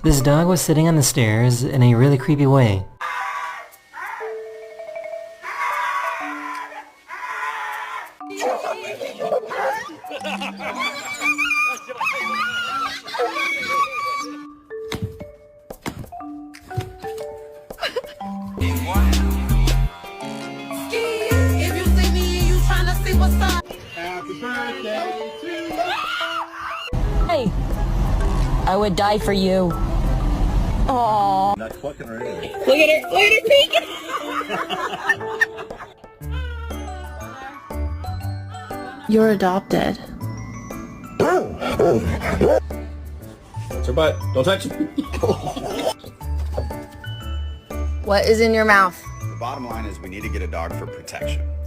This dog was sitting on the stairs in a really creepy way. If you see me and you tryna see what's up. Happy birthday to you. Hey, I would die for you. Aww. Not fucking really. Look at her peeking. You're adopted. It's her butt. Don't touch it. What is in your mouth? The bottom line is we need to get a dog for protection.